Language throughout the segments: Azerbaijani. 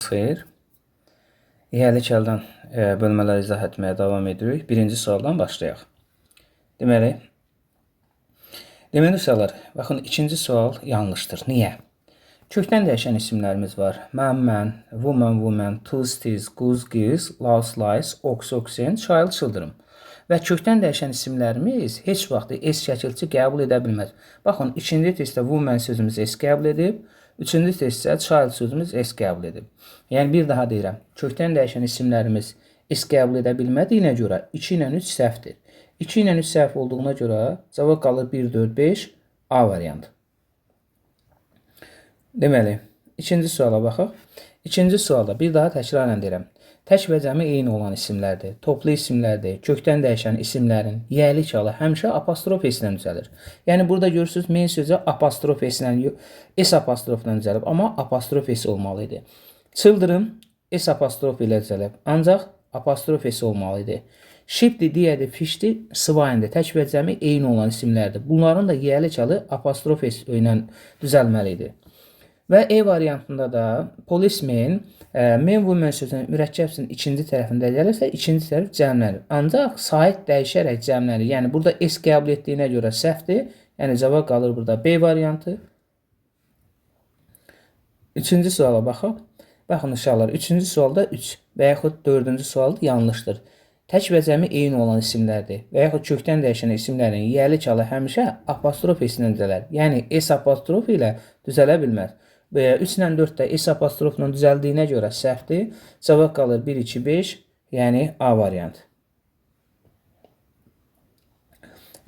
Xeyr. İhəli kəldən bölmələri izah etməyə davam edirik. Birinci sualdan başlayaq. Deməli, uşaqlar, baxın, ikinci sual yanlışdır. Niyə? Kökdən dəyişən isimlərimiz var. Mən, woman, tuz, quz, giz, laus, oxen, children. Və kökdən dəyişən isimlərimiz heç vaxt S şəkilçi qəbul edə bilməz. Baxın, ikinci testdə woman sözümüz S qəbul edib, üçüncü testdə child sözümüz S qəbul edib. Yəni, bir daha deyirəm, kökdən dəyişən isimlərimiz S qəbul edə bilmədiyinə görə 2 ilə 3 səhvdir. 2 ilə 3 səhv olduğuna görə cavab qalır 1, 4, 5, A variantı. Deməli, ikinci suala baxaq. İkinci sualda bir daha təkrarən deyirəm. Tək və cəmi eyni olan isimlərdir, toplu isimlərdir, kökdən dəyişən isimlərin yəli kalı həmişə apostrof S ilə düzəlir. Yəni, burada görürsünüz, men sözü apostrof S ilə, S apostrofla düzəlib, amma apostrof S olmalı idi. Children S apostrof ilə düzəlib, ancaq apostrof S olmalı idi. Shipdir, deyədir, fişdir, swine-dir, tək və cəmi eyni olan isimlərdir. Bunların da yəli kalı apostrof S ilə düzəlməli idi. Və E variantında da policeman, men, woman sözünün mürəkkəbsinin ikinci tərəfində gəlirsə, ikinci tərəf cəmlənir. Ancaq sahib dəyişərək cəmlənir. Yəni, burada S qəbul etdiyinə görə səhvdir. Yəni, cavab qalır burada B variantı. Üçüncü suala baxaq. Baxın, uşaqlar, üçüncü sualda 3 və yaxud dördüncü sual yanlışdır. Tək və cəmi eyni olan isimlərdir və yaxud kökdən dəyişən isimlərin yəli kalı həmişə apostrof S ilə düzələr. Yəni, S apostrof ilə düzələ bilməz. 3 ilə 4 də S apostrofla düzəldiyinə görə səhvdir. Cavab qalır 1, 2, 5, yəni A variantı.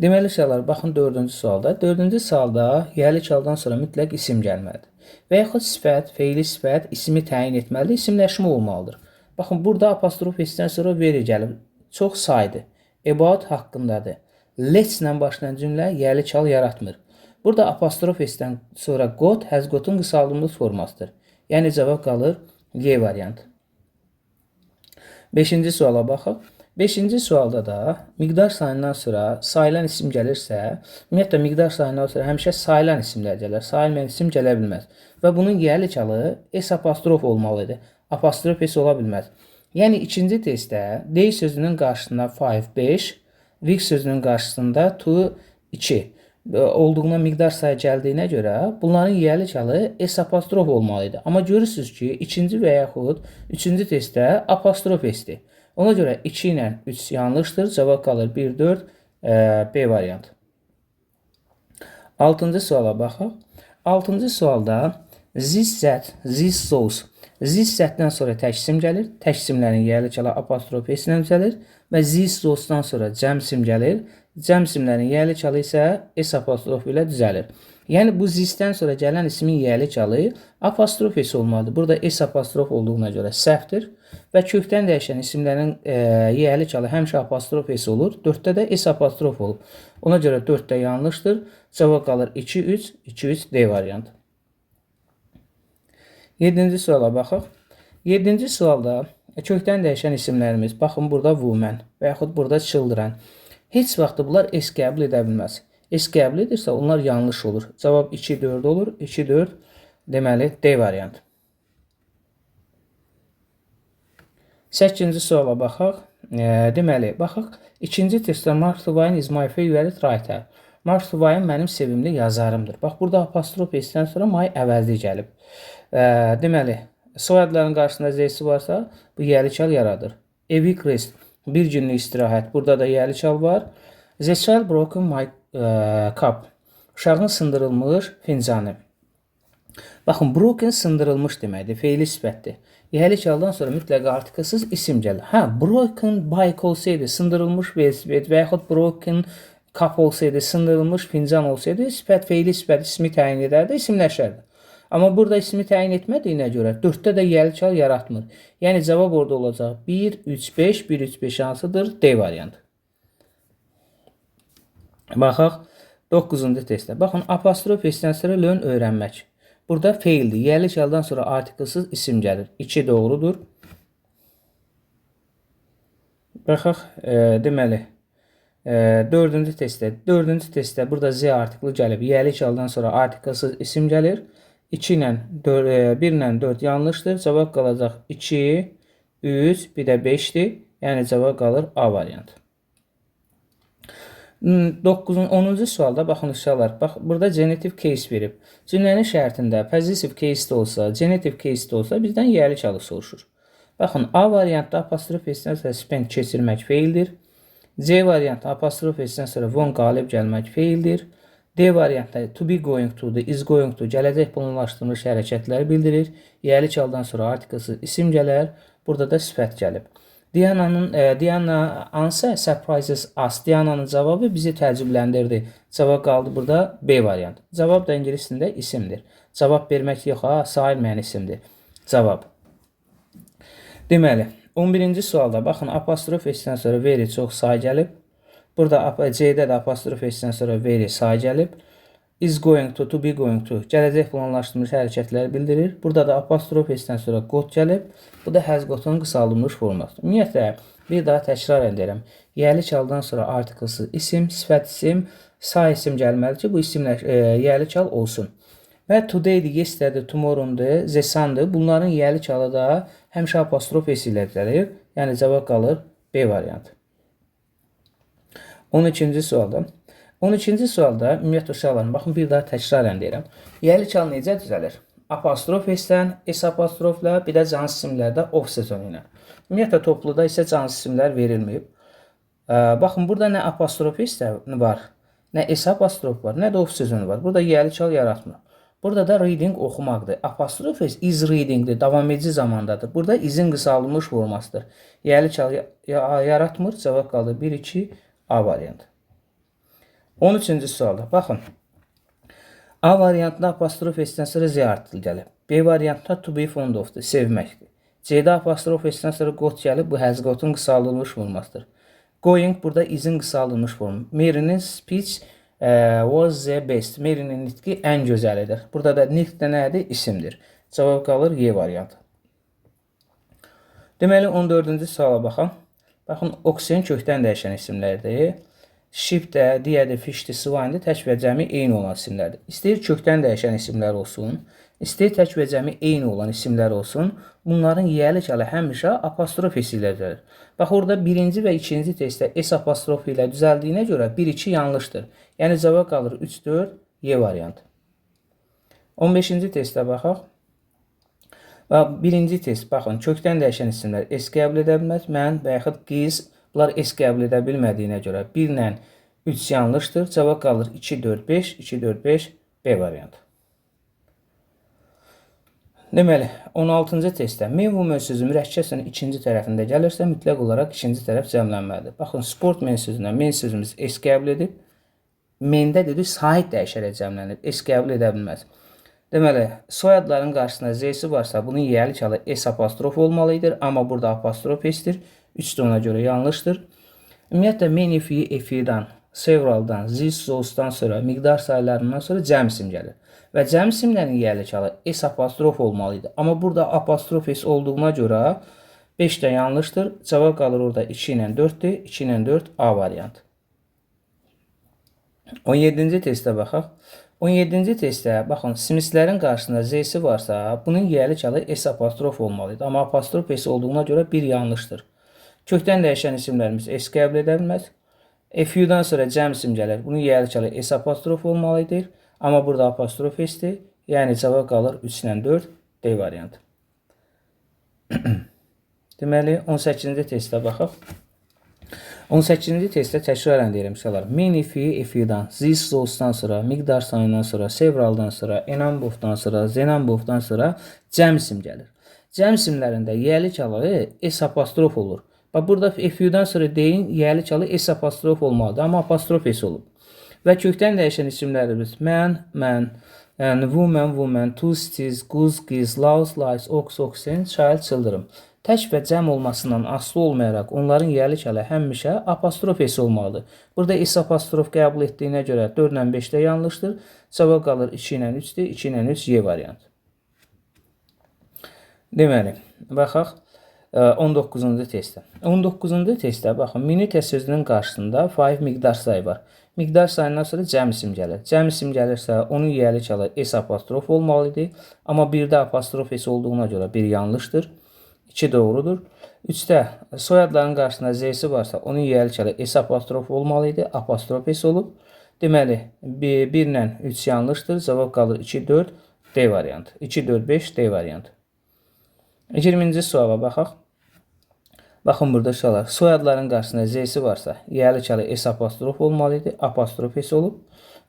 Deməli, uşaqlar, baxın dördüncü sualda. Dördüncü sualda yəli kaldan sonra mütləq isim gəlməlidir. Və yaxud sifət, feili sifət ismi təyin etməlidir, isimləşmə olmalıdır. Baxın, burada apostrof S-dən sonra veri gəlib. Çox saydır. About haqqındadır. Let's ilə başlayan cümlə yəli kal yaratmır. Burada apostrof S-dən sonra got, has gotun qısaldılmış formasıdır. Yəni, cavab qalır Y variantı. Beşinci suala baxaq. Beşinci sualda da miqdar sayından sonra sayılan isim gəlirsə, ümumiyyətlə, miqdar sayından sonra həmişə sayılan isimlər gələr. Sayılmayan isim gələ bilməz. Və bunun yəli kalı S apostrof olmalıdır. Apostrof S ola bilməz. Yəni, ikinci testdə D sözünün qarşısında 5, 5, Vic sözünün qarşısında 2 olduğuna miqdar sayı gəldiyinə görə bunların yəli kalı S apostrof olmalıydı. Amma görürsünüz ki, ikinci və yaxud üçüncü testdə apostrof S-dir. Ona görə 2 ilə 3 yanlışdır. Cavab qalır 1, 4, B variantı. Altıncı suala baxaq. Altıncı sualda this, that, this, those. This zətdən sonra tək isim gəlir. Tək isimlərin yəli kalı apostrof S ilə düzəlir. Və this, those-dan sonra cəm isim gəlir. Cəm isimlərin yəli kalı isə S apostrof ilə düzəlir. Yəni, bu this-dən sonra gələn ismin yəli kalı apostrof S olmalıdır. Burada S apostrof olduğuna görə səhvdir. Və kökdən dəyişən isimlərin yəli kalı həmişə apostrof S olur. 4-də də S apostrof olur. Ona görə 4-də yanlışdır. Cavab qalır 2, 3, 2, 3, D variantı. 7-ci suala baxaq. 7-ci sualda kökdən dəyişən isimlərimiz, baxın, burada woman və yaxud burada children. Heç vaxt bunlar S qəbul edə bilməz. S qəbul edirsə, onlar yanlış olur. Cavab 2, 4 olur. 2, 4, deməli, D variantı. 8-ci suala baxaq. Deməli, baxaq. İkinci testdə Mark Twain is my favorite writer. Mark Twain mənim sevimli yazarımdır. Bax, burada apostrof S-dən sonra my əvəzli gəlib. Deməli, soyadların qarşısında Z-si varsa, bu yəli kal yaradır. A week rest, bir günlük istirahət. Burada da yəli kal var. The child broken my cup. Uşağın sındırılmış fincanı. Baxın, broken sındırılmış deməkdir, feili sifətdir. Yəli kaldan sonra mütləq artiklsız isim gəlir. Broken bike olsaydı, sındırılmış velosiped və yaxud broken cup olsaydı, sındırılmış fincan olsaydı, sifət, feili sifət ismi təyin edərdi, isimləşərdi. Amma burada ismi təyin etmədiyinə görə 4-də də yəli kal yaratmır. Yəni, cavab orada olacaq 1, 3, 5, 1, 3, 5 hansıdır? D variantı. Baxaq, 9-cu testdə. Baxın, apostrof S-dən sonra learn öyrənmək. Burada faildir. Yəli kaldan sonra artiklsız isim gəlir. 2 doğrudur. Baxaq, deməli, 4-cü testdə burada Z artiklı gəlib. Yəli kaldan sonra artiklsız isim gəlir. 2 ilə 4, 1 ilə 4 yanlışdır. Cavab qalacaq 2, 3, bir də 5-dir. Yəni cavab qalır A variantı. 10-cu sualda baxın uşaqlar. Bax burada genitiv case verib. Cümlənin şərtində pozitiv case də olsa, genitiv case də olsa bizdən yəli çalı soruşur. Baxın A variantda apostrof S-dən sonra spend keçirmək feildir. C variantda apostrof S-dən sonra won qalib gəlmək feildir. D variantda to be going to, is going to gələcək planlaşdırılmış hərəkətləri bildirir. Yəli çaldan sonra artiklsız isim gələr. Burada da sifət gəlib. Diana answer surprises us. Diana'nın cavabı bizi təəccübləndirdi. Cavab qaldı burada B variantı. Cavab da ingilis dilində isimdir. Cavab vermək yox, sayılmayan isimdir. Cavab. Deməli, 11-ci sualda baxın apostrof S-dən sonra very çox say gəlib. Burada C-də də apostrof S-dən sonra very say gəlib. Is going to be going to gələcək planlaşdırılmış hərəkətləri bildirir. Burada da apostrof S-dən sonra got gəlib. Bu da has gotun qısaldılmış forması. Ümumiyyətlə, bir daha təkrar edirəm. Yəli çaldan sonra artiklsız isim, sifət isim, say isim gəlməli ki, bu isimlər yəli çal olsun. Və today'dir, yesterday'dir, tomorrow'dur, the sun'dur. Bunların yəli çalı da həmişə apostrof S ilə gəlir. Yəni cavab qalır B variantı. 12-ci sualda. 12-ci sualda ümumiyyətlə uşaqlarım, baxın bir daha təkrarən deyirəm. Yəli çal necə düzəlir? Apostrof S-dən, S apostrofla, bir də cansız isimlərdə off sezonu ilə. Ümumiyyətlə topluda isə cansız isimlər verilməyib. Baxın burada nə apostrof S var, nə S apostrof var, nə də off sezonu var. Burada yəli çal yaratmır. Burada da reading oxumaqdır. Apostrof S is readingdir, davam edici zamandadır. Burada izin qısaldılmış formasıdır. Yəli çal yaratmır, cavab qaldı 1-2 A variantı. 13-cü sualda baxın. A variantında apostrof S-dən sonra Z artıl gəlib. B variantında to be fond of-dur, sevməkdir. C-də apostrof S-dən sonra got gəlib, bu has gotun qısaldılmış formasıdır. Going burada izin qısaldılmış form. Mary'nin speech was the best. Mary'nin nitqi ən gözəlidir. Burada da nitq də nədir? İsimdir. Cavab qalır Y variantı. Deməli 14-cü suala baxın. Baxın, oksigen kökdən dəyişən isimlərdir. Ship-də, digər fish-də, swine-də tək və cəmi eyni olan isimlərdir. İstəyir kökdən dəyişən isimlər olsun, istəyir tək və cəmi eyni olan isimlər olsun, bunların yəli kələ həmişə apostrof S ilə gəlir. Bax, orada birinci və ikinci testdə S apostrof ilə düzəldiyinə görə 1-2 yanlışdır. Yəni, cavab qalır 3-4 Y variantı. 15-ci testdə baxaq. Birinci test, baxın, kökdən dəyişən isimlər S qəbul edə bilməz, mən və yaxud qiz, bunlar S qəbul edə bilmədiyinə görə 1 ilə 3 yanlışdır. Cavab qalır 2-4-5, 2-4-5 B variantı. Deməli, 16-cı testdə men woman sözü mürəkkəb ikinci tərəfində gəlirsə, mütləq olaraq ikinci tərəf cəmlənməlidir. Baxın, sport men sözündən men sözümüz S qəbul edib, mendə dedik, sahib dəyişərək cəmlənib, S qəbul edə bilməz. Deməli, soyadların qarşısında Z-si varsa, bunun yəli kələ S apostrof olmalıdır, amma burada apostrof S-dir. 3 də ona görə yanlışdır. Ümumiyyətlə, many, few-dan, severaldan, this, those-dan sonra, miqdar sayılarından sonra cəm isim gəlir. Və cəm isimlərin yəli kələ S apostrof olmalıdır. Amma burada apostrof S olduğuna görə 5 də yanlışdır. Cavab qalır orada 2 ilə 4-dür. 2 ilə 4 A variantı. 17-ci testə baxaq. 17-ci testdə, baxın, Smithlərin qarşısında Z-si varsa, bunun yəli kələ S apostrof olmalıdır. Amma apostrof S olduğuna görə 1 yanlışdır. Kökdən dəyişən isimlərimiz S qəbul edə bilməz. Few-dan sonra cəm isim gəlir. Bunun yəli kələ S apostrof olmalıdır. Amma burada apostrof S-dir. Yəni, cavab qalır 3 ilə 4 D variantı. Deməli, 18-ci testə baxaq. 18-ci testdə təkrarən deyirəm uşaqlar. Many, few-dan, this, those-dan sonra, miqdar sayından sonra, severaldan sonra, a number-dan sonra, the number-dan sonra cəm isim gəlir. Cəm isimlərində yəli kələ S apostrof olur. Bax, burada few-dan sonra deyin, yəli kələ S apostrof olmalıdır, amma apostrof S olub. Və kökdən dəyişən isimlərimiz mən, yəni woman, two cities, goose, geese, louse, lice, ox, oxen, child, children. Tək və cəm olmasından asılı olmayaraq onların yəli kələ həmişə apostrof S olmalıdır. Burada S apostrof qəbul etdiyinə görə 4 ilə 5 də yanlışdır. Cavab qalır 2 ilə 3-dür. 2 ilə 3 Y variantı. Deməli, baxaq 19-cu testdə. 19-cu testdə baxın, minute sözünün qarşısında 5 miqdar sayı var. Miqdar sayından sonra cəm isim gəlir. Cəm isim gəlirsə, onun yiyəli çalı S apostrof olmalı idi. Amma 1-də apostrof S olduğuna görə 1 yanlışdır. 2 doğrudur. 3-də soyadların qarşısında Z-si varsa, onun yiyəli çalı S apostrof olmalı idi. Apostrof S olub. Deməli, 1 ilə 3 yanlışdır. Cavab qalır 2, 4, D variantı. 2, 4, 5, D variantı. 20-ci suala baxaq. Baxın burada uşaqlar, soyadların qarşısında Z-si varsa, yiyəli çalı S apostrof olmalı idi. Apostrof S olub.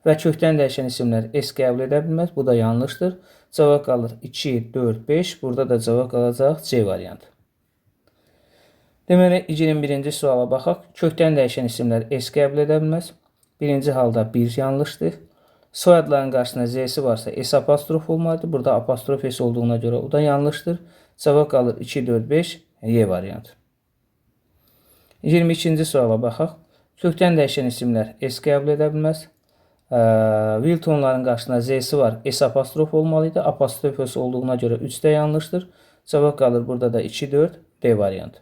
Və kökdən dəyişən isimlər S qəbul edə bilməz. Bu da yanlışdır. Cavab qalır 2, 4, 5. Burada da cavab qalacaq C variantı. Deməli, 21-ci suala baxaq. Kökdən dəyişən isimlər S qəbul edə bilməz. Birinci halda 1 yanlışdır. Soyadların qarşısında Z-si varsa S apostrof olmalıdır. Burada apostrof S olduğuna görə o da yanlışdır. Cavab qalır 2, 4, 5. Y variantı. 22-ci suala baxaq. Kökdən dəyişən isimlər S qəbul edə bilməz. Wiltonların qarşısında Z-si var. S apostrof olmalı idi. Apostrof S olduğuna görə 3 də yanlışdır. Cavab qalır burada da 2, 4, D variantı.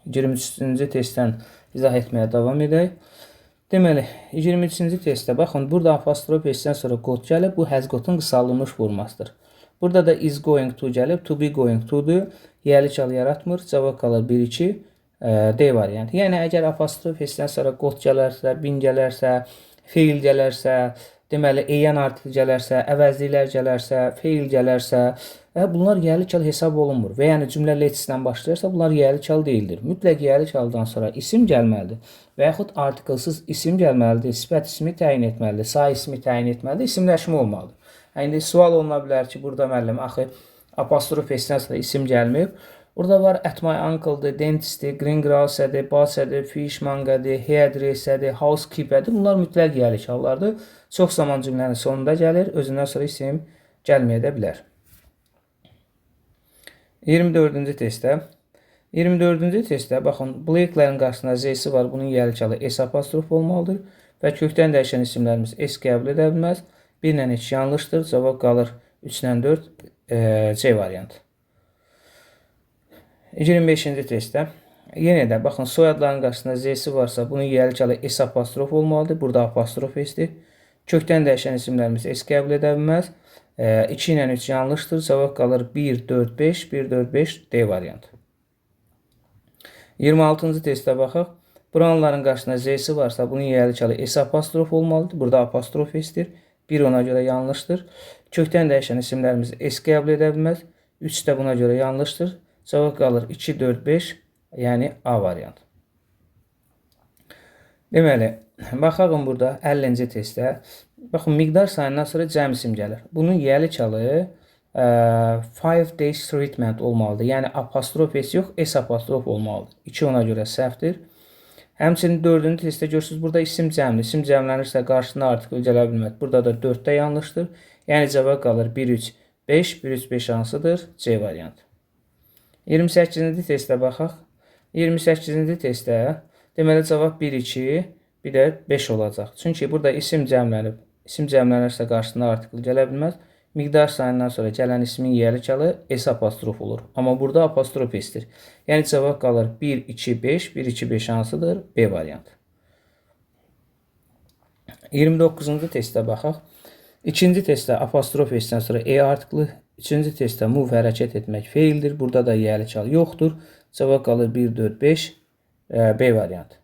23-cü testdən izah etməyə davam edək. Deməli, 23-cü testdə baxın, burada apostrof S-dən sonra qod gəlib. Bu has qodun qısaldılmış formasıdır. Burada da is going to gəlib. To be going to-dur. Yiyəli çal yaratmır. Cavab qalır 1, 2, D variantı. Yəni, əgər apostrof S-dən sonra qod gələrsə, bin gələrsə, feil gələrsə, deməli, eyyən artikel gələrsə, əvəzliklər gələrsə, feil gələrsə, bunlar yiyəli çal hesab olunmur. Və yəni cümlə letisindən başlayırsa, bunlar yiyəli çal deyildir. Mütləq yiyəli çaldan sonra isim gəlməlidir. Və yaxud artikelsiz isim gəlməlidir. Sifət ismi təyin etməlidir. Say ismi təyin etməlidir. İsimləşmə olmalıdır. İndi sual oluna bilər ki, burada müəllim, axı, apostrof S-dən sonra isim gəlməyib. Burada var at my uncle-dır, dentist-dir, greengrocer-dir, butcher-dir, fishmonger-dir, hairdresser-dir, housekeeper-dir. Bunlar mütləq yiyəli çallardır. Çox zaman cümlənin sonunda gəlir. Özündən sonra isim gəlməyə də bilər. 24-cü testdə. 24-cü testdə, baxın, Blake-lərin qarşısında Z-si var. Bunun yiyəli çalı S apostrof olmalıdır. Və kökdən dəyişən isimlərimiz S qəbul edə bilməz. 1 ilə 2 yanlışdır. Cavab qalır 3 ilə 4, C variantı. 25-ci testdə. Yenə də, baxın, soyadların qarşısında Z-si varsa, bunun yiyəli çalı S apostrof olmalıdır. Burada apostrof S-dir. Kökdən dəyişən isimlərimiz S qəbul edə bilməz. 2 ilə 3 yanlışdır. Cavab qalır 1, 4, 5, 1, 4, 5, D variantı. 26-cı testdə baxaq. Brownların qarşısında Z-si varsa, bunun yiyəli çalı S apostrof olmalıdır. Burada apostrof S-dir. 1 ona görə yanlışdır. Kökdən dəyişən isimlərimiz S qəbul edə bilməz. 3 də buna görə yanlışdır. Cavab qalır 2, 4, 5, yəni A variantı. Deməli, baxaq burada 50-ci testdə. Baxın, miqdar sayından sonra cəm isim gəlir. Bunun yiyəli çalı 5 days treatment olmalıdır. Yəni, apostrof S yox, S apostrof olmalıdır. 2 ona görə səhvdir. Həmçinin 4-cü testdə görürsünüz, burada isim cəmdir. İsim cəmlənirsə qarşısına artikel gələ bilməz. Burada da 4-də yanlışdır. Yəni, cavab qalır 1, 3, 5. 1, 3, 5 hansıdır? C variantı. 28-ci testdə baxaq. 28-ci testdə deməli cavab 1, 2, bir də 5 olacaq. Çünki burada isim cəmlənib. İsim cəmlənirsə qarşısına artikel gələ bilməz. Miqdar sayından sonra gələn ismin yiyəli çalı S apostrof olur. Amma burada apostrof S-dir. Yəni cavab qalır 1, 2, 5. 1, 2, 5 hansıdır? B variantı. 29-cu testdə baxaq. İkinci testdə apostrof S-dən sonra E artiklı. Üçüncü testdə move hərəkət etmək feildir. Burada da yiyəli çal yoxdur. Cavab qalır 1, 4, 5. B variantı.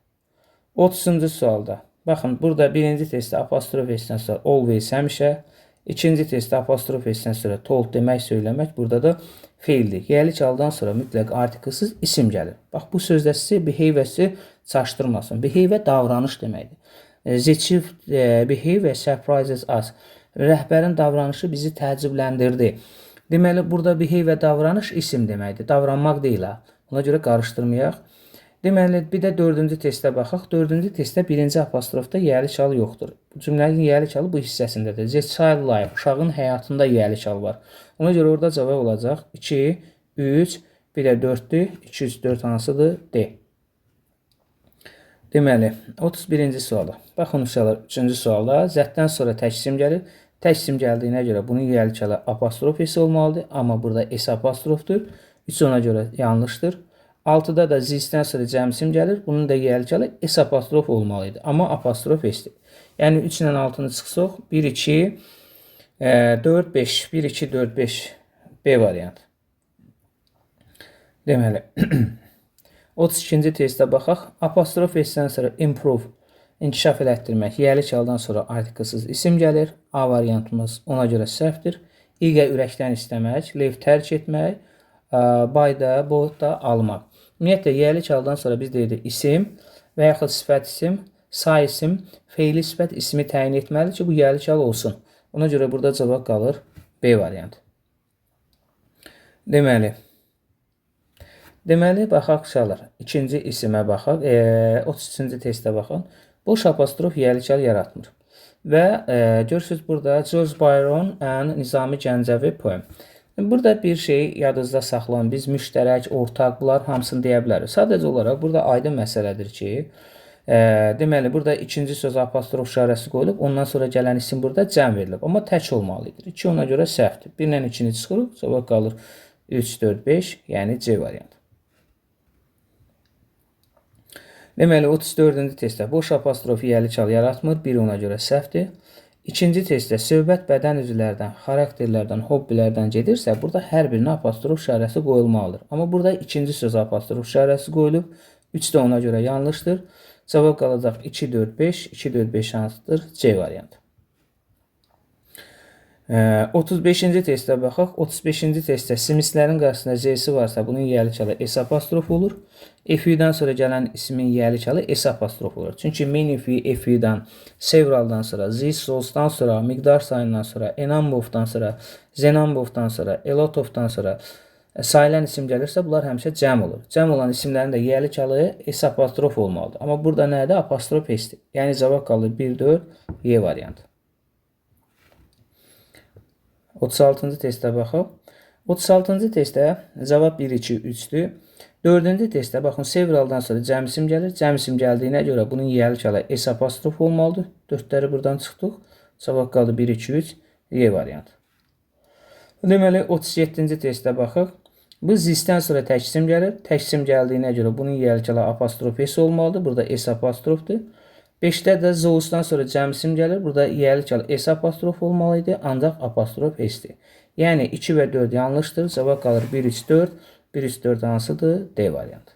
30-cu sualda. Baxın, burada birinci testdə apostrof S-dən sonra always həmişə. İkinci testdə apostrof S-dən sonra told demək, söyləmək. Burada da feildir. Yiyəli çaldan sonra mütləq artikelsiz isim gəlir. Bax, bu sözdə sizi behavior-si çaşdırmasın. Behavior davranış deməkdir. The chief behavior surprises us. Rəhbərin davranışı bizi təəccübləndirdi. Deməli, burada behavior davranış isim deməkdir. Davranmaq deyil ha. Ona görə qarışdırmayaq. Deməli, bir də 4-cü testdə baxaq. 4-cü testdə birinci apostrofda yiyəli çal yoxdur. Cümlənin yiyəli çalı bu hissəsindədir. The child life, uşağın həyatında yiyəli çal var. Ona görə orada cavab olacaq 2, 3, bir də 4-dür. 2, 3, 4 hansıdır? D. Deməli, 31-ci suala. Baxın, uşaqlar, 3-cü sualda zətdən sonra tək isim gəlir. Tək isim gəldiyinə görə bunun yiyəli çalı apostrof S olmalıdır. Amma burada S apostrofdur. 3 ona görə yanlışdır. 6-da da z-dən sonra cəmsim gəlir. Bunun da yiyəliçalı s apostrof olmalı idi. Amma apostrof s-dir. Yəni 3 ilə 6-nı çıxsaq 1, 2, 4, 5. 1, 2, 4, 5. B variantı. Deməli, 32-ci testə baxaq. Apostrof s-dən sonra improve, inkişaf elətdirmək, yiyəliçalıdan sonra artiklsız isim gəlir. A variantımız ona görə səhvdir. İqə ürəkdən istəmək, lev tərk etmək, bayda, boğda almaq. Ümumiyyətlə, yiyəliçalıdan sonra biz deyirik isim və yaxud sifət isim, say isim, feili sifət ismi təyin etməlidir ki, bu yiyəliçalı olsun. Ona görə burada cavab qalır B variantı. Deməli, baxaq uşaqlar. İkinci isimə baxaq, 33-cü testə baxın. Boş apostrof yiyəliçalı yaratmır. Və görürsünüz burada George Byron and Nizami Gəncəvi poem. Burada bir şey yadınızda saxlayın. Biz müştərək, ortaq, bunlar hamısını deyə bilərik. Sadəcə olaraq burada aydın məsələdir ki, deməli, burada ikinci söz apostrof işarəsi qoyulub, ondan sonra gələn isim burada cəm verilib. Amma tək olmalıdır. 2 ona görə səhvdir. 1 ilə 2-ni çıxırıq, cavab qalır 3, 4, 5, yəni C variantı. Deməli, 34-cü testdə boş apostrof yiyəliçalı yaratmır. 1 ona görə səhvdir. İkinci testdə söhbət bədən üzvlərdən, xarakterlərdən, hobbilərdən gedirsə, burada hər birinə apostrof işarəsi qoyulmalıdır. Amma burada ikinci söz apostrof işarəsi qoyulub. 3 də ona görə yanlışdır. Cavab qalacaq 2, 4, 5. 2, 4, 5 hansıdır? C variantı. 35-ci testə baxaq. 35-ci testdə simislərin qarşısında Z-si varsa, bunun yiyəliçalı S apostrof olur. F-dən sonra gələn ismin yiyəliçalı S apostrof olur. Çünki minifi F-dən, severaldan sonra, Z-sozdan sonra, miqdar sayından sonra, enambovdan sonra, zenambovdan sonra, elotovdan sonra sayılan isim gəlirsə, bunlar həmişə cəm olur. Cəm olan isimlərin də yiyəliçalı S apostrof olmalıdır. Amma burada nədir? Apostrof S-dir. Yəni cavab qalır 1, 4, Y variantı. 36-cı testə baxaq. 36-cı testdə cavab 1, 2, 3-dür. 4-cü testdə baxın, severaldan sonra cəm isim gəlir. Cəm isim gəldiyinə görə bunun yiyəliçalı S apostrof olmalıdır. 4-ləri buradan çıxdıq. Cavab qaldı 1, 2, 3, Y variantı. Deməli, 37-ci testdə baxaq. Bu z-dən sonra tək isim gəlir. Tək isim gəldiyinə görə bunun yiyəliçalı apostrof S olmalıdır. Burada S apostrofdur. 5-də də zousdan sonra cəm isim gəlir. Burada yiyəliçalı S apostrof olmalı idi, ancaq apostrof S-dir. Yəni 2 və 4 yanlışdır. Cavab qalır 1, 3, 4. 1, 3, 4 hansıdır? D variantı.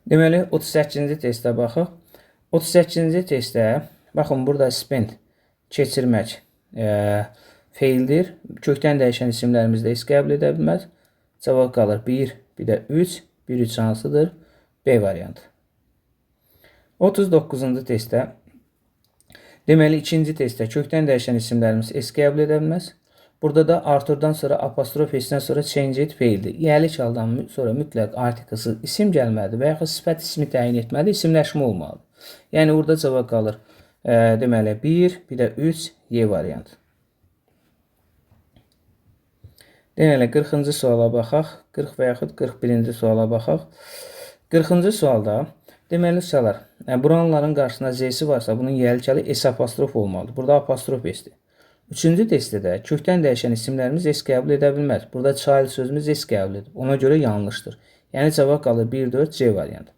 Deməli, 38-ci testə baxaq. 38-ci testdə, baxın, burada spend, keçirmək feildir. Kökdən dəyişən isimlərimizdə S qəbul edə bilməz. Cavab qalır 1, bir də 3. 1, 3 hansıdır? B variantı. 39-cu testdə, deməli, ikinci testdə kökdən dəyişən isimlərimiz S qəbul edə bilməz. Burada da Arthur'dan sonra apostrof S-dən sonra change it feildir. Yiyəliçalıdan sonra mütləq artiklsız isim gəlməlidir və yaxud sifət ismi təyin etməli, isimləşmə olmalıdır. Yəni, burada cavab qalır, deməli, 1, bir də 3, Y variantı. Deməli, 40-cı suala baxaq. 40 və yaxud 41-ci suala baxaq. 40-cı sualda, deməli, suallar, buranların qarşısında Z-si varsa, bunun yiyəliçalı S apostrof olmalıdır. Burada apostrof S-dir. Üçüncü testdə də kökdən dəyişən isimlərimiz S qəbul edə bilməz. Burada child sözümüz S qəbul edib. Ona görə yanlışdır. Yəni, cavab qalır 1, 4, C variantı.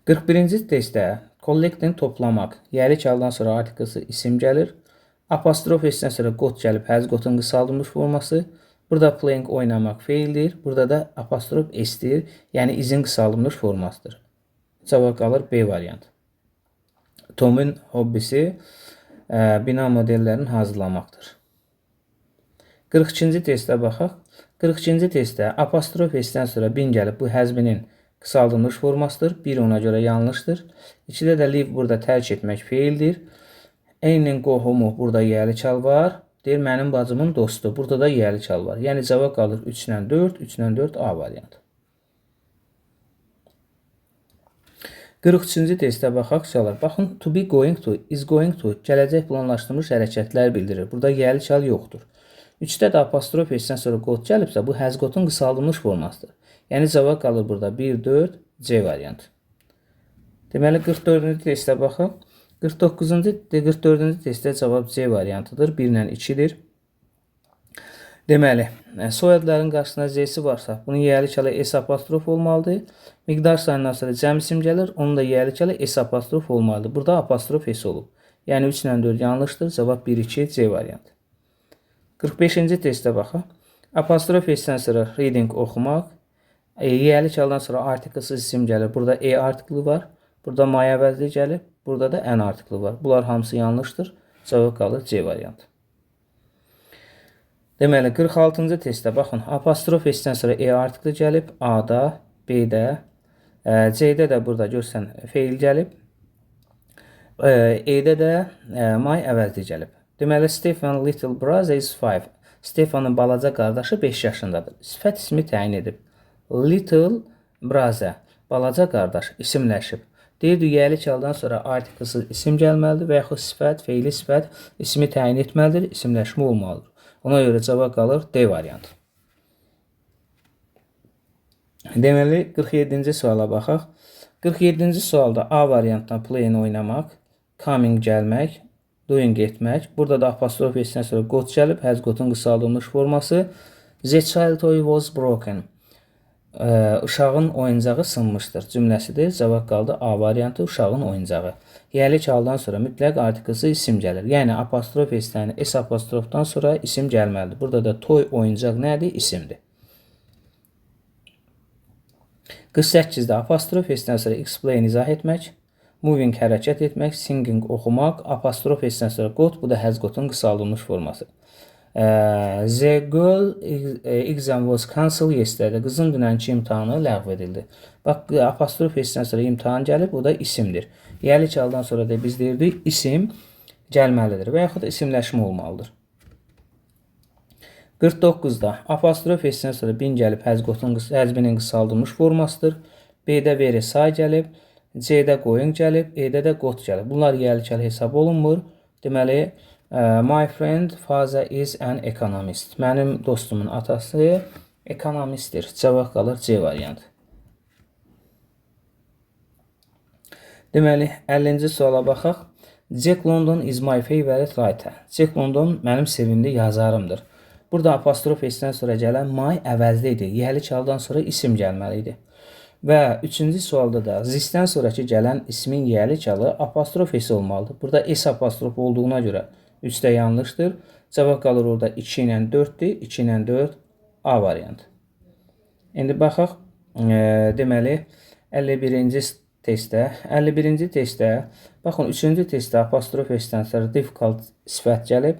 41-ci testdə collecting toplamaq, yiyəliçalıdan sonra artiklsız isim gəlir. Apostrof S-dən sonra qot gəlib, has qotun qısaldılmış forması. Burada playing oynamaq feildir. Burada da apostrof S-dir. Yəni, izin qısaldılmış formasıdır. Cavab qalır B variantı. Tomun hobbisi bina modellərini hazırlamaqdır. 42-ci testə baxaq. 42-ci testdə apostrof S-dən sonra bin gəlib. Bu həzbinin qısaldılmış formasıdır. 1 ona görə yanlışdır. 2-də də live burada tərk etmək feildir. Eynin qohumu burada yiyəliçal var. Deyir, mənim bacımın dostu. Burada da yiyəliçal var. Yəni, cavab qalır 3 ilə 4, 3 ilə 4 A variantı. 43-cü testə baxaq, uşaqlar. Baxın, to be going to, is going to, gələcək planlaşdırılmış hərəkətlər bildirir. Burada yiyəliçal yoxdur. 3-də də apostrof S-dən sonra qot gəlibsə, bu has qotun qısaldılmış formasıdır. Yəni, cavab qalır burada 1, 4, C variantı. Deməli, 44-cü testə baxaq. 44-cü testdə cavab C variantıdır. 1 ilə 2-dir. Deməli, soyadların qarşısında z-si varsa, bunun yiyəlik halı s apostrof olmalıdır. Miqdar sayından sonra cəm isim gəlir, onun da yiyəlik halı s apostrof olmalıdır. Burada apostrof s olub. Yəni 3 ilə 4 yanlışdır. Cavab 1, 2, C variantı. 45-ci testə baxaq. Apostrof s-dən sonra reading oxumaq. Yiyəlik haldan sonra artiklsız isim gəlir. Burada artiklı var. Burada my əvəzli gəlir. Burada da n artiklı var. Bunlar hamısı yanlışdır. Cavab qalır C variantı. Deməli, 46-cı testdə baxın. Apostrof s-dən sonra artiklı gəlib. A-da, B-də, C-də də burada görsən feil gəlib. E-də də my əvəzli gəlib. Deməli, Stephen little brother is 5. Stefanın balaca qardaşı 5 yaşındadır. Sifət ismi təyin edib. Little brother, balaca qardaş isimləşib. Deyir, yiyəlik haldan sonra artiklsız isim gəlməlidir və yaxud sifət, feili sifət ismi təyin etməlidir, isimləşmə olmalıdır. Ona görə cavab qalır D variantı. Deməli, 47-ci suala baxaq. 47-ci sualda A variantdan playing oynamaq, coming gəlmək, doing etmək. Burada da apostrof s-dən sonra got gəlib, has gotun qısaldılmış forması. The child toy was broken. Uşağın oyuncağı sınmışdır cümləsidir. Cavab qaldı A variantı, uşağın oyuncağı. Yiyəlik haldan sonra mütləq artiklsız isim gəlir. Yəni apostrof s-dən s apostrofdan sonra isim gəlməlidir. Burada da toy oyuncaq nədir? İsimdir. 48-də apostrof s-dən sonra explain izah etmək, moving hərəkət etmək, singing oxumaq, apostrof s-dən sonra got, bu da has gotun qısaldılmış forması. The girl exam was cancelled yesterday. Qızın dünənki imtahanı ləğv edildi. Bax, apostrof s-dən sonra imtahan gəlib, bu da isimdir. Yiyəlik haldan sonra da biz deyirdik, isim gəlməlidir və yaxud isimləşmə olmalıdır. 49-da apostrof s-dən sonra bin gəlib, həzbinin qısaldılmış formasıdır. B-də veri say gəlib, C-də qoyun gəlib, E-də də qot gəlib. Bunlar yiyəlik halı hesab olunmur. Deməli, my friend father is an economist. Mənim dostumun atası ekonomistdir. Cavab qalır C variantı. Deməli, 50-ci suala baxaq. Jack London is my favorite writer. Jack London mənim sevimli yazarımdır. Burada apostrof s-dən sonra gələn my əvəzli idi. Yiyəlik haldan sonra isim gəlməli idi. Və 3-cü sualda da this-dən sonraki gələn ismin yiyəlik halı apostrof s olmalıdır. Burada s apostrof olduğuna görə 3-də yanlışdır. Cavab qalır orada 2 ilə 4-dür. 2 ilə 4 A variantı. İndi baxaq. Deməli, 51-ci testdə, baxın, 3-cü testdə apostrof s-dən sonra difficult sifət gəlib.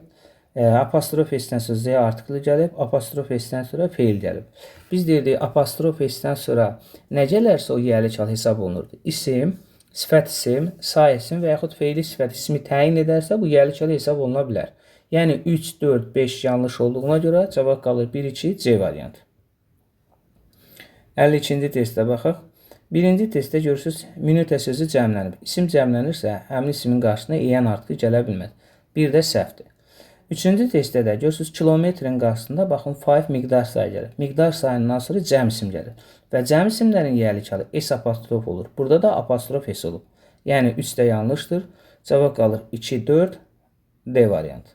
Apostrof s-dən sonra z artiklı gəlib, apostrof s-dən sonra feil gəlib. Biz deyirdik, apostrof s-dən sonra nə gələrsə o yiyəlik halı hesab olunurdu. İsim, sifət isim, say isim və yaxud feili sifət ismi təyin edərsə bu yiyəlik halı hesab oluna bilər. Yəni 3, 4, 5 yanlış olduğuna görə cavab qalır 1, 2, C variantı. 52-ci testdə baxaq. Birinci testdə görürsünüz, minutə sözü cəmlənib. İsim cəmlənirsə, həmin ismin qarşısına en artiklı gələ bilməz. Bir də səhvdir. 3-cü testdə də görürsünüz, kilometrin qarşısında baxın 5 miqdar sayı gəlir. Miqdar sayından sonra cəm isim gəlir. Və cəm isimlərin yiyəlik halı S apostrof olur. Burada da apostrof S olub. Yəni 3-də yanlışdır. Cavab qalır 2, 4, D variantı.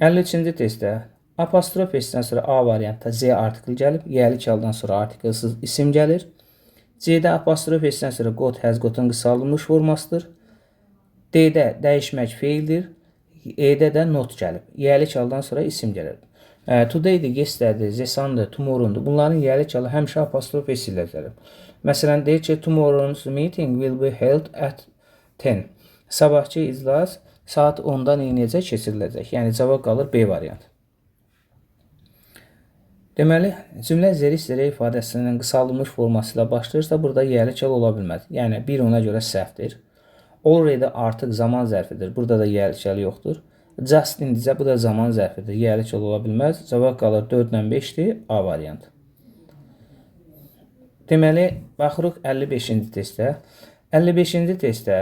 53-cü testdə apostrof S-dən sonra A variantda Z artiklı gəlib. Yiyəlik haldan sonra artiklsız isim gəlir. C-də apostrof S-dən sonra got, has gotun qısaldılmış formasıdır. D-də dəyişmək feildir. E-də də not gəlib. Yiyəlik haldan sonra isim gəlir. Today-dir, yesterday, the Sunday, tomorrow-dur. Bunların yiyəlik halı həmişə apostrof S ilə gəlir. Məsələn, deyir ki, tomorrow's meeting will be held at 10. Sabahçı iclas saat 10-da necə keçiriləcək? Yəni, cavab qalır B variantı. Deməli, cümlə zərif-zərə ifadəsinin qısaldılmış forması ilə başlayırsa, burada yiyəlik halı ola bilməz. Yəni, 1 ona görə səhvdir. Already artıq zaman zərfidir. Burada da yiyəlik halı yoxdur. Just indicə, bu da zaman zərfidir. Yiyəlik halı ola bilməz. Cavab qalır 4 ilə 5-dir. A variantı. Deməli, baxırıq 55-ci testdə. 55-ci testdə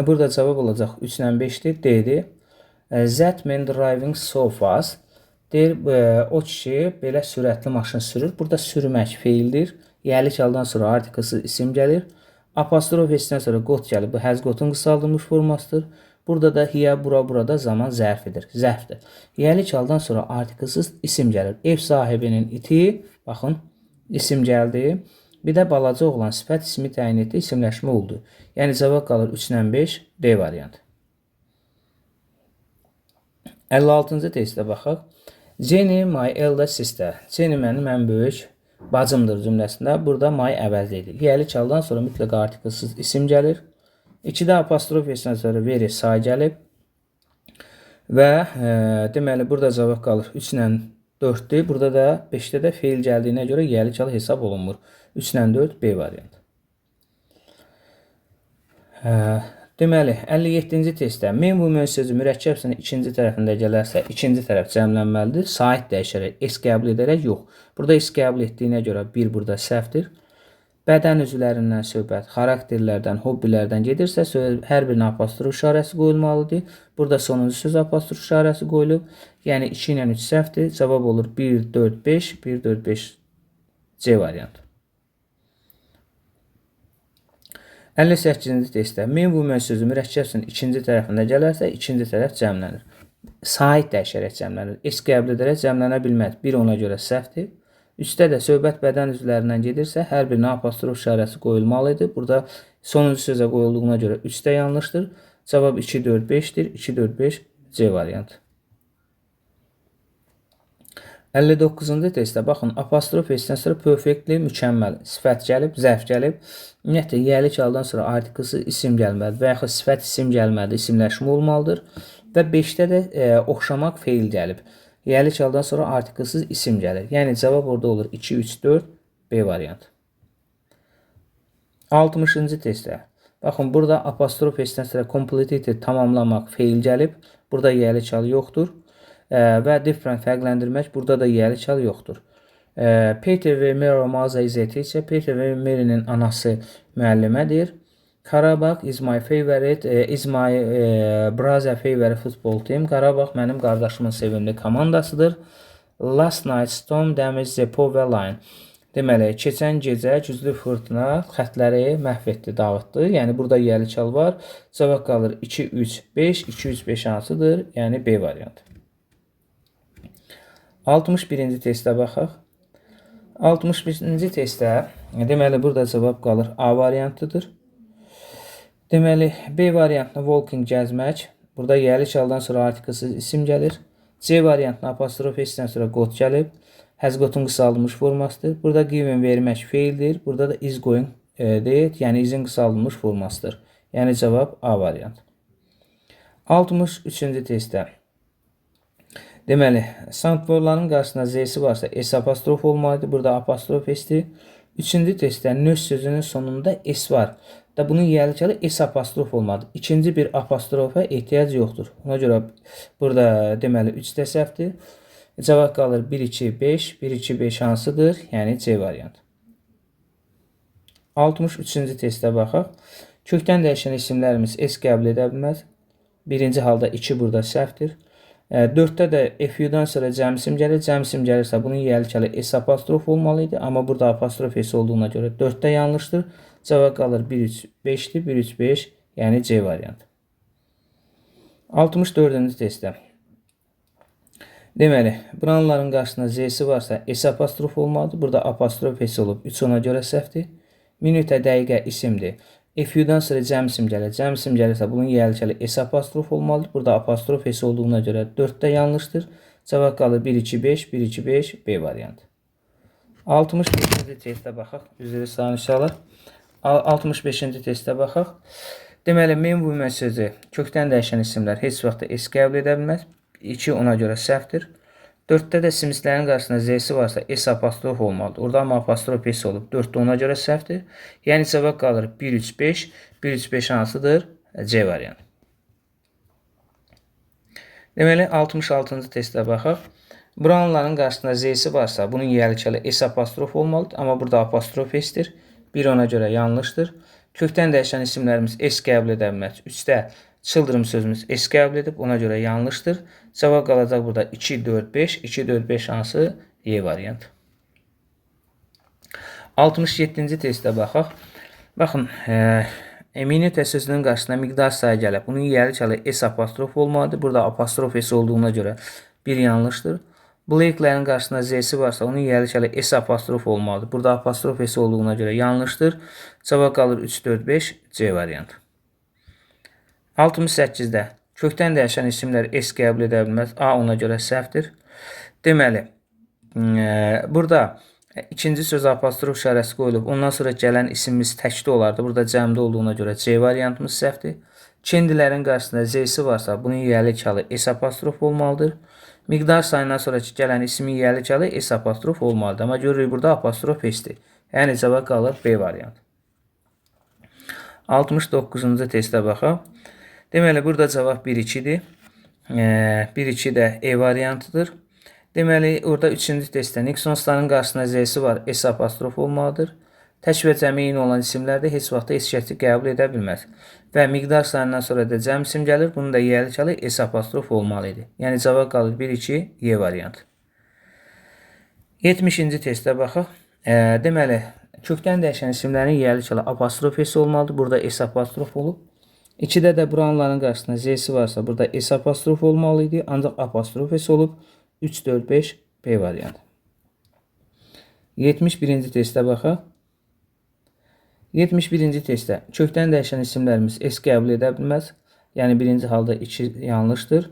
burada cavab olacaq 3 ilə 5-dir. D-dir. That man driving so fast. Deyir, o kişi belə sürətli maşın sürür. Burada sürmək feildir. Yiyəlik haldan sonra artiklsız isim gəlir. Apostrof S-dən sonra got gəlib. Bu has gotun qısaldılmış formasıdır. Burada da hiyə, burada zaman zərfidir, zərfdir. Yiyəlik haldan sonra artiklsız isim gəlir. Ev sahibinin iti, baxın, isim gəldi. Bir də balaca oğlan sifət ismi təyin etdi, isimləşmə oldu. Yəni cavab qalır 3-dən 5, D variantı. 56-cı testə baxaq. Jenny my elder sister. Jenny mənim ən böyük bacımdır cümləsində. Burada my əvəzli idi. Yiyəlik haldan sonra mütləq artiklsız isim gəlir. 2-də apostrof etsən sonra very say gəlib. Və deməli burada cavab qalır 3-dən 4-dür. Burada da 5-də də feil gəldiyinə görə yiyəlik hal hesab olunmur. 3-dən 4 B variantı. Deməli 57-ci testdə men women sözü mürəkkəb sənə ikinci tərəfində gələrsə, ikinci tərəf cəmlənməlidir. Sait dəyişərək s qəbul edərək yox. Burada s qəbul etdiyinə görə 1 burada səhvdir. Bədən üzvlərindən söhbət, xarakterlərdən, hobbilərdən gedirsə, hər birinə apostrof işarəsi qoyulmalıdır. Burada sonuncu söz apostrof işarəsi qoyulub. Yəni 2 ilə 3 səhvdir. Cavab olur 1, 4, 5, 1, 4, 5 C variantı. 58-ci testdə men women sözü mürəkkəbsin ikinci tərəfində gələrsə, ikinci tərəf cəmlənir. Sait dəyişərək cəmlənir. S qəbul edərək cəmlənə bilməz. 1 ona görə səhvdir. Üstdə də söhbət bədən üzvlərindən gedirsə, hər birinə apostrof işarəsi qoyulmalıdır. Burada sonuncu sözə qoyulduğuna görə 3-də yanlışdır. Cavab 2, 4, 5-dir. 2, 4, 5 C variantı. 59-cu testdə baxın, apostrof etsən sonra perfectly, mükəmməl, sifət gəlib, zərf gəlib. Ümumiyyətlə, yiyəlik haldan sonra artiklsız isim gəlməlidir və yaxud sifət isim gəlməlidir, isimləşmə olmalıdır. Və 5-də də oxşamaq feil gəlib. Yiyəlik haldan sonra artiklsız isim gəlir. Yəni, cavab orada olur 2, 3, 4, B variantı. 60-cı testdə. Baxın, burada apostrof etsən sonra completed, tamamlamaq, feil gəlib. Burada yiyəlik hal yoxdur. Və different fərqləndirmək, burada da yiyəlik hal yoxdur. Peter və Mary Maza is a teacher. Peter və Mary'nin anası müəllimədir. Qarabağ is my favorite, is my brother favorite football team. Qarabağ mənim qardaşımın sevimli komandasıdır. Last night storm damaged the power line. Deməli, keçən gecə güclü fırtına xətləri məhv etdi, dağıtdı. Yəni, burada yiyəlik hal var. Cavab qalır 2, 3, 5. 2, 3, 5 hansıdır? Yəni, B variantı. 61-ci testə baxaq. 61-ci testdə, deməli, burada cavab qalır A variantıdır. Deməli, B variantına walking, gəzmək. Burada yiyəlik haldan sonra artiklsız isim gəlir. C variantına apostrof etdən sonra got gəlib. Has gotun qısaldılmış formasıdır. Burada given vermək feildir. Burada da is going deyil, yəni isin qısaldılmış formasıdır. Yəni, cavab A variantı. 63-cü testdə. Deməli, sanktvorların qarşısında Z-si varsa S apostrof olmalıdır. Burada apostrof S-dir. 3-cü testdə nös sözünün sonunda S var. Da bunun yiyəlik halı S apostrof olmalıdır. İkinci bir apostrofa ehtiyac yoxdur. Ona görə burada deməli 3-də səhvdir. Cavab qalır 1, 2, 5. 1, 2, 5 hansıdır? Yəni C variantı. 63-cü testə baxaq. Kökdən dəyişən isimlərimiz S qəbul edə bilməz. Birinci halda 2 burada səhvdir. 4-də də FU-dan sonra cəm isim gəlir. Cəm isim gəlirsə bunun yiyəlik halı S apostrof olmalıydı. Amma burada apostrof S olduğuna görə 4-də yanlışdır. Cavab qalır 1, 3, 5-dir. 1, 3, 5. Yəni C variantı. 64-cü testdə. Deməli, buranların qarşısında Z-si varsa S apostrof olmalıdır. Burada apostrof S olub. 3 ona görə səhvdir. Minutə, dəqiqə isimdir. FU-dan sonra cəm isim gəlir. Cəm isim gəlirsə bunun yiyəlik halı S apostrof olmalıdır. Burada apostrof S olduğuna görə 4-də yanlışdır. Cavab qalır 1, 2, 5. 1, 2, 5. B variantı. 65-ci testə baxaq. Üzrə sağ 65-ci testə baxaq. Deməli, men women sözü kökdən dəyişən isimlər heç vaxt S qəbul edə bilməz. 2 ona görə səhvdir. 4-də də simslərin qarşısında Z-si varsa S apostrof olmalıdır. Orada amma apostrof S olub. 4-də ona görə səhvdir. Yəni cavab qalır 1, 3, 5. 1, 3, 5 hansıdır? C variantı. Deməli, 66-cı testə baxaq. Buranların qarşısında Z-si varsa bunun yiyəlik halı S apostrof olmalıdır. Amma burada apostrof S-dir. 1 ona görə yanlışdır. Kökdən dəyişən isimlərimiz S qəbul edə bilməz. 3-də children sözümüz S qəbul edib, ona görə yanlışdır. Cavab qalacaq burada 2, 4, 5. 2, 4, 5 hansı? Y variantı. 67-ci testə baxaq. Baxın, minute sözünün qarşısına miqdar sayı gəlib. Bunun yiyəli çalı S apostrof olmalıdır. Burada apostrof S olduğuna görə bir yanlışdır. Blake'lərin qarşısında Z'si varsa onun yiyəli çalı S apostrof olmalıdır. Burada apostrof S olduğuna görə yanlışdır. Cavab qalır 3, 4, 5 C variantı. 68-də kökdən dəyişən isimlər S qəbul edə bilməz. A ona görə səhvdir. Deməli, burada ikinci söz apostrof işarəsi qoyulub. Ondan sonra gələn isimimiz təkdə olardı. Burada cəmdə olduğuna görə C variantımız səhvdir. Kendilərin qarşısında Z'si varsa bunun yiyəli çalı S apostrof olmalıdır. Miqdar sayından sonra gələn ismin yiyəli çalı S apostrof olmalıdır. Amma görürük burada apostrof S'dir. Yəni cavab qalır B variantı. 69-cu testə baxaq. Deməli, burada cavab 1-2-dir. 1-2 də E variantıdır. Deməli, orada 3-cü testdə Nixonsların qarşısında Z'si var, S apostrof olmalıdır. Tək və cəmi eyni olan isimlərdə heç vaxt S şəkli qəbul edə bilməz. Və miqdar sayından sonra da cəm isim gəlir. Bunun da yiyəli çalı S apostrof olmalı idi. Yəni cavab qalır 1-2 Y variantı. 70-ci testə baxaq. Deməli, kökdən dəyişən isimlərin yiyəli çalı apostrof S olmalıdır. Burada S apostrof olub. 2-də də Brownların qarşısında Z'si varsa burada S apostrof olmalı idi. Ancaq apostrof S olub. 3, 4, 5 B variantı. 71-ci testə baxaq. 71-ci testdə kökdən dəyişən isimlərimiz S qəbul edə bilməz. Yəni birinci halda 2 yanlışdır.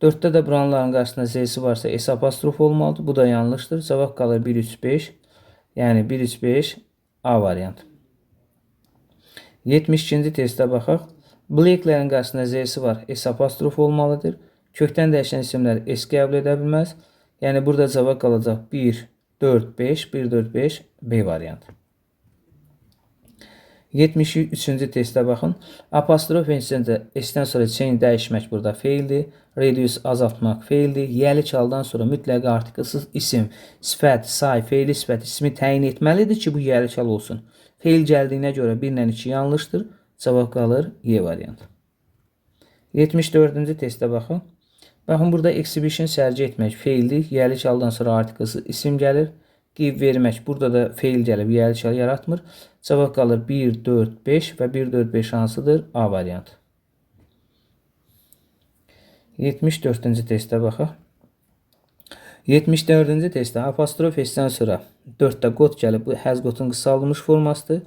4-də də Brownların qarşısında Z'si varsa S apostrof olmalıdır. Bu da yanlışdır. Cavab qalır 1, 3, 5. Yəni 1, 3, 5 A variantı. 72-ci testə baxaq. Blake'lərin qarşısında Z'si var. S apostrof olmalıdır. Kökdən dəyişən isimlər S qəbul edə bilməz. Yəni burada cavab qalacaq 1, 4, 5, 1, 4, 5 B variantı. 73-cü testə baxın. Apostrof S-dən sonra chain dəyişmək burada feildir. Reduce azaltmaq feildir. Yiyəli çaldan sonra mütləq artiklsız isim, sifət, say, feili sifət ismi təyin etməlidir ki, bu yiyəli çal olsun. Feil gəldiyinə görə 1 ilə 2 yanlışdır. Cavab qalır Y variantı. 74-cü testə baxın. Baxın, burada exhibition sərgi etmək feildir. Yiyəli çaldan sonra artiklsız isim gəlir. Give vermək. Burada da feil gəlib. Yiyəli çal yaratmır. Cavab qalır 1, 4, 5 və 1, 4, 5 hansıdır? A variantı. 74-cü testə baxaq. 74-cü testdə apostrof S-dən sonra 4-də qot gəlib. Bu has qotun qısaldılmış formasıdır.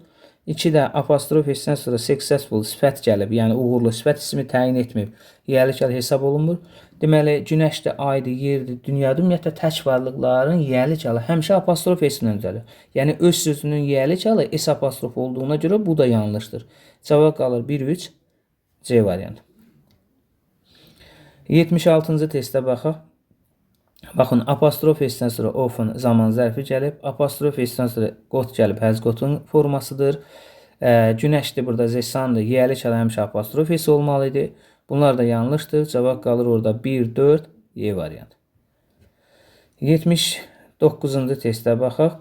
2-də apostrof S-dən sonra successful sifət gəlib. Yəni uğurlu sifət ismi təyin etməyib. Yiyəli çal hesab olunmur. Deməli, günəşdir, aydır, yerdir, dünyadır. Ümumiyyətlə, tək varlıqların yiyəli çalı həmişə apostrof S-dən öncəlir. Yəni, öz sözünün yiyəli çalı S apostrof olduğuna görə bu da yanlışdır. Cavab qalır 1, 3 C variantı. 76-cı testə baxaq. Baxın, apostrof S-dən sonra ofun zaman zərfi gəlib. Apostrof S-dən sonra qot gəlib, has qotun formasıdır. Günəşdir, burada the sun'dır. Yiyəli çal həmişə apostrof S olmalı idi. Bunlar da yanlışdır. Cavab qalır orada 1, 4 Y variantı. 79-cu testə baxaq.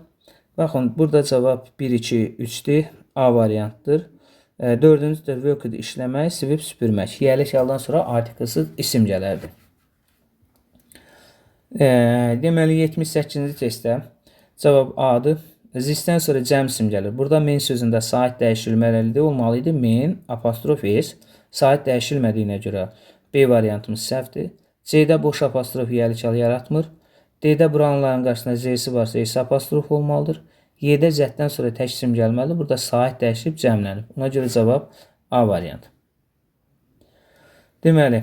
Baxın, burada cavab 1, 2, 3-dir. A variantdır. 4-cü də work'd işləmək, sivib süpürmək. Yiyəli çaldan sonra artiklsız isim gələrdi. Deməli, 78-ci testdə cavab A-dır. This-dən sonra cəm isim gəlir. Burada men sözündə saat dəyişilməlidir. Olmalı idi men, apostrof S. Saat dəyişilmədiyinə görə B variantımız səhvdir. C-də boş apostrof yiyəli çal yaratmır. D-də Brownların qarşısında Z-si varsa S apostrof olmalıdır. Y-də Z-dən sonra tək isim gəlməlidir. Burada saat dəyişilib cəmlənib. Ona görə cavab A variantı. Deməli,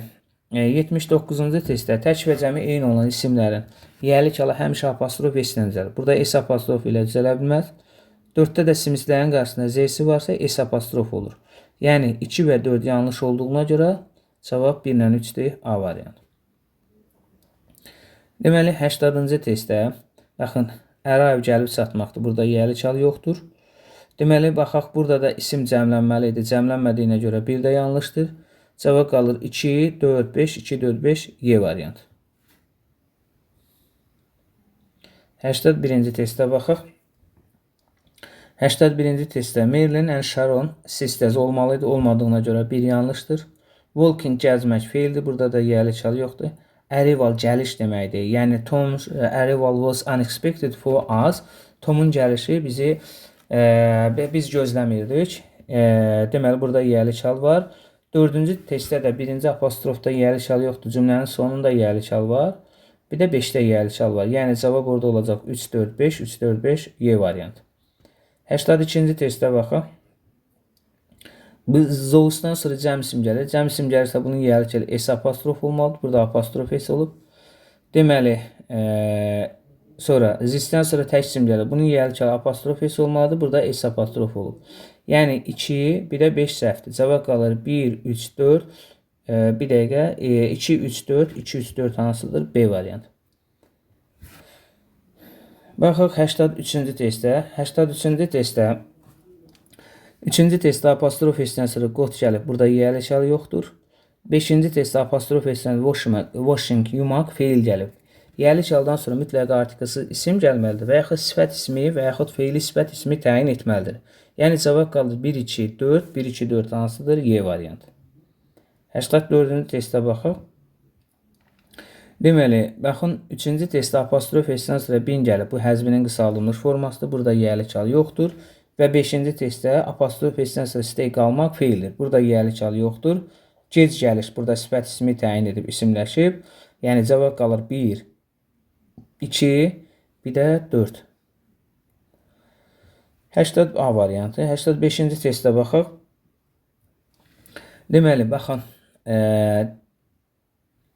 79-cu testdə tək və cəmi eyni olan isimlərin yiyəli çala həmişə apostrof S-dən düzəlir. Burada S apostrof ilə düzələ bilməz. 4-də də simislərin qarşısında Z-si varsa S apostrof olur. Yəni 2 və 4 yanlış olduğuna görə cavab 1 ilə 3-dür, A variantı. Deməli, 80-cı testdə baxın, ərav gəlib çatmaqdır. Burada yiyəli çal yoxdur. Deməli, baxaq, burada da isim cəmlənməli idi. Cəmlənmədiyinə görə 1 də yanlışdır. Cavab qalır 2, 4, 5, 2, 4, 5, Y variantı. 81-ci testə baxaq. 81-ci testdə Marilyn and Sharon sisters olmalı idi. Olmadığına görə 1 yanlışdır. Walking gəzmək feildir. Burada da yiyəli çal yoxdur. Arrival gəliş deməkdir. Yəni Tom's arrival was unexpected for us. Tom'un gəlişi bizi biz gözləmirdik. Deməli, burada yiyəli çal var. 4-cü testdə də 1-ci apostrofda yiyəli çal yoxdur. Cümlənin sonunda yiyəli çal var. Bir də 5-də yiyəli çal var. Yəni cavab orada olacaq 3, 4, 5, 3, 4, 5 Y variantı. 82-ci testə baxaq. Bu Zeus'dan sonra cəm isim gəlir. Cəm isim gəlirsə bunun yiyəli çəli S apostrof olmalıdır. Burada apostrof S olub. Deməli, sonra zisdən sonra tək isim gəlir. Bunun yiyəli çəli apostrof S olmalıdır. Burada S apostrof olub. Yəni 2, bir də 5 səhvdir. Cavab qalır 1, 3, 4. Bir dəqiqə 2, 3, 4. 2, 3, 4 hansıdır? B variantı. Baxaq 83-cü testə. 83-cü testdə 3-cü testdə apostrof S-dən sonra qot gəlib. Burada yiyəli çəli yoxdur. 5-ci testdə apostrof S-dən washing, yumaq feil gəlib. Yiyəli çəldən sonra mütləq artikelsiz isim gəlməlidir və yaxud sifət ismi və yaxud feili sifət ismi təyin etməlidir. Yəni cavab qalır 1, 2, 4. 1, 2, 4 hansıdır? Y variantı. 84-cü testə baxaq. Deməli, baxın 3-cü testdə apostrof S-dən sonra bin gəlib. Bu həzbinin qısaldılmış formasıdır. Burada yiyəli çal yoxdur. Və 5-ci testdə apostrof S-dən sonra stay qalmaq feildir. Burada yiyəli çal yoxdur. Gec gəliş burada sifət ismi təyin edib isimləşib. Yəni cavab qalır 1, 2, bir də 4. 80A variantı. 85-ci testə baxaq. Deməli, baxın,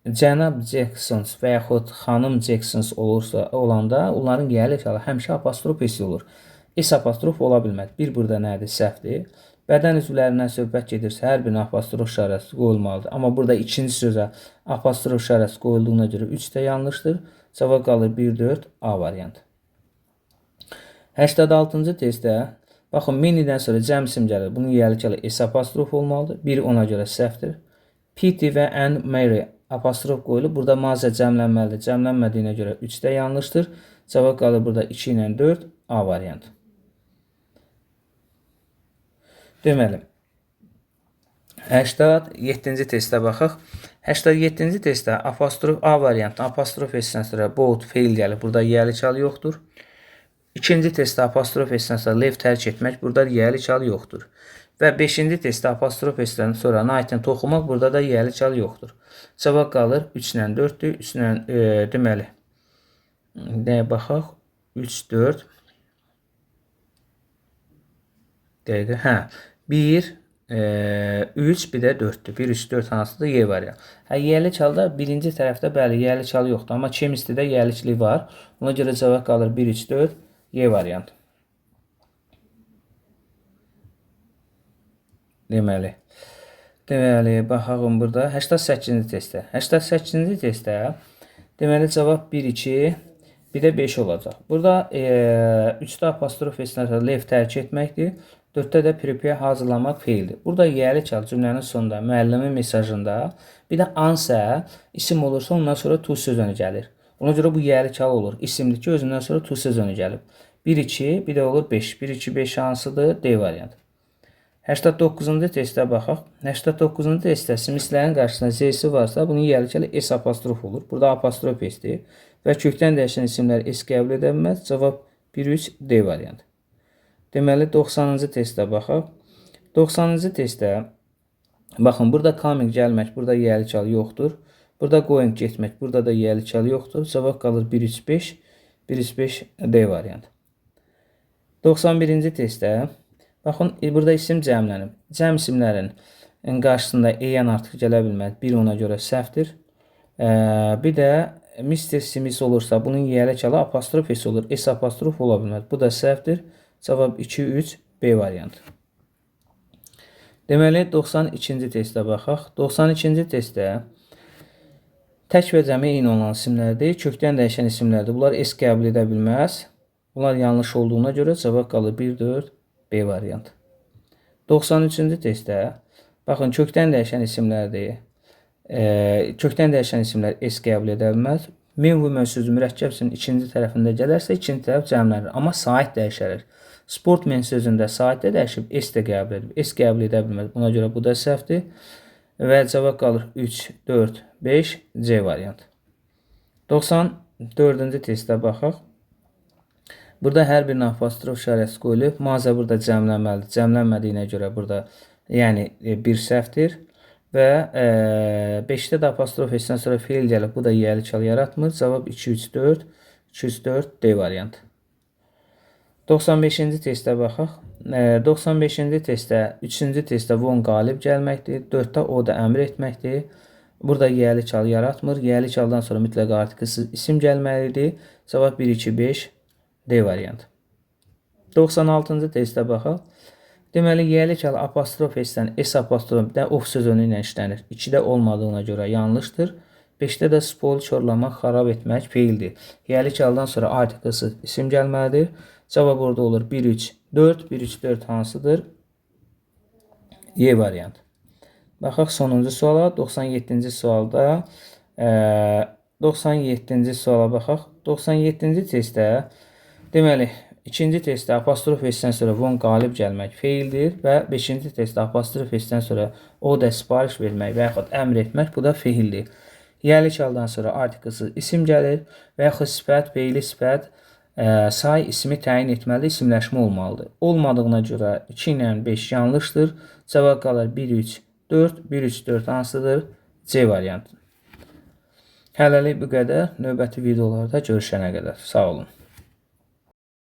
cənab Jacksons və yaxud xanım Jacksons olanda onların yiyəli çalı həmişə apostrof S olur. S apostrof ola bilməz. Bir burada nədir? Səhvdir. Bədən üzvlərindən söhbət gedirsə, hər birinin apostrof işarəsi qoyulmalıdır. Amma burada ikinci sözə apostrof işarəsi qoyulduğuna görə 3 də yanlışdır. Cavab qalır 1, 4, A variantı. 86-cı testdə, baxın, minidən sonra cəm isim gəlir. Bunun yiyəli çalı S apostrof olmalıdır. 1 ona görə səhvdir. Pity və and Mary apostrof qoyulub. Burada mazə cəmlənməlidir. Cəmlənmədiyinə görə 3 də yanlışdır. Cavab qalır burada 2 ilə 4, A variantı. Deməli, 87-ci testə baxaq. 87-ci testdə apostrof A variantı, apostrof S-dən sonra both feil gəlir. Burada yiyəli çal yoxdur. İkinci testdə apostrof S-dən sonra lev tərk etmək. Burada yiyəli çal yoxdur. Və 5-ci testdə apostrof S-dən sonra night-ən toxumaq. Burada da yiyəli çal yoxdur. Cavab qalır 3 ilə 4-dür. 3 ilə deməli, nəyə baxaq? 3, 4. Dəqiqə, hə. 1, 3, bir də 4-dür. 1, 3, 4 hansıdır? Y variantı. Hə, yiyəli çalda birinci tərəfdə bəli, yiyəli çal yoxdur. Amma chemistry'də yiyəliklik var. Ona görə cavab qalır 1, 3, 4, Y variantı. Deməli, baxağım burada 88-ci testdə. 88-ci testdə deməli cavab 1, 2, bir də 5 olacaq. Burada 3-də apostrof S-dən sonra lev tərk etməkdir. 4-də də prepare hazırlamaq feildir. Burada yiyəli çal cümlənin sonunda, müəllimin mesajında, bir də ansə isim olursa ondan sonra to sözünü gəlir. Ona görə bu yiyəli çal olur. İsimdir ki, özündən sonra to sözünü gəlib. 1, 2, bir də olur 5. 1, 2, 5 hansıdır? D variantı. 89-cu testə baxaq. 89-cu testdə simslərin qarşısında Z-si varsa, bunun yiyəli çalı S apostrof olur. Burada apostrof S-dir. Və kökdən dəyişən isimlər S qəbul edə bilməz. Cavab 1, 3, D variantı. Deməli, 90-cı testə baxaq. 90-cı testdə, baxın, burada coming gəlmək, burada yiyəli çal yoxdur. Burada going getmək, burada da yiyəli çal yoxdur. Cavab qalır 1, 3, 5, 1, 3, 5, D variantı. 91-ci testdə, baxın, burada isim cəmlənib. Cəm isimlərin qarşısında EN artıq gələ bilməz. 1 ona görə səhvdir. Bir də Mr. Smith olursa, bunun yiyəli çalı apostrof S olur. S apostrof ola bilməz. Bu da səhvdir. Cavab 2, 3, B variantı. Deməli, 92-ci testə baxaq. 92-ci testdə tək və cəmi eyni olan isimlərdir. Kökdən dəyişən isimlərdir. Bunlar S qəbul edə bilməz. Bunlar yanlış olduğuna görə cavab qalır 1, 4, B variantı. 93-cü testdə, baxın, kökdən dəyişən isimlərdir. Kökdən dəyişən isimlər S qəbul edə bilməz. Men women sözü mürəkkəb isim ikinci tərəfində gələrsə, ikinci tərəf cəmlənir. Amma sait dəyişəlir. Sportmen sözündə sait də dəyişib, S də qəbul edib. S qəbul edə bilməz. Buna görə bu da səhvdir. Və cavab qalır 3, 4, 5, C variantı. 94-cü testə baxaq. Burada hər birinə apostrof işarəsi qoyulub. Maza burada cəmlənməlidir. Cəmlənmədiyinə görə burada yəni bir səhvdir. Və 5-də də apostrof S-dən sonra feil gəlib. Bu da yiyəli çal yaratmır. Cavab 2-3-4. 2-3-4 D variantı. 95-ci testə baxaq. 95-ci testdə 3-cü testdə von qalib gəlməkdir. 4-də o da əmr etməkdir. Burada yiyəli çal yaratmır. Yiyəli çaldan sonra mütləq artikelsiz isim gəlməlidir. Cavab 1-2-5 D variantı. 96-cı testə baxaq. Deməli, yiyəli çal apostrof S-dən S apostrof də of sözünü ilə işlənir. 2-də olmadığına görə yanlışdır. 5-də də spoil çorlamaq, xarab etmək feildir. Yiyəli çaldan sonra artikelsiz isim gəlməlidir. Cavab orada olur 1-3-4. 1-3-4 hansıdır? Y variantı. Baxaq sonuncu suala. 97-ci sualda 97-ci suala baxaq. 97-ci testdə deməli, İkinci testdə apostrof S-dən sonra von qalib gəlmək feildir və 5-ci testdə apostrof S-dən sonra o da sipariş vermək və yaxud əmr etmək bu da feildir. Yiyəli çaldan sonra artikelsiz isim gəlir və yaxud sifət, feili sifət, say ismi təyin etməli, isimləşmə olmalıdır. Olmadığına görə 2 ilə 5 yanlışdır. Cavab qalır 1-3-4. 1-3-4 hansıdır? C variantı. Hələlik bu qədər. Növbəti videolarda görüşənə qədər. Sağ olun.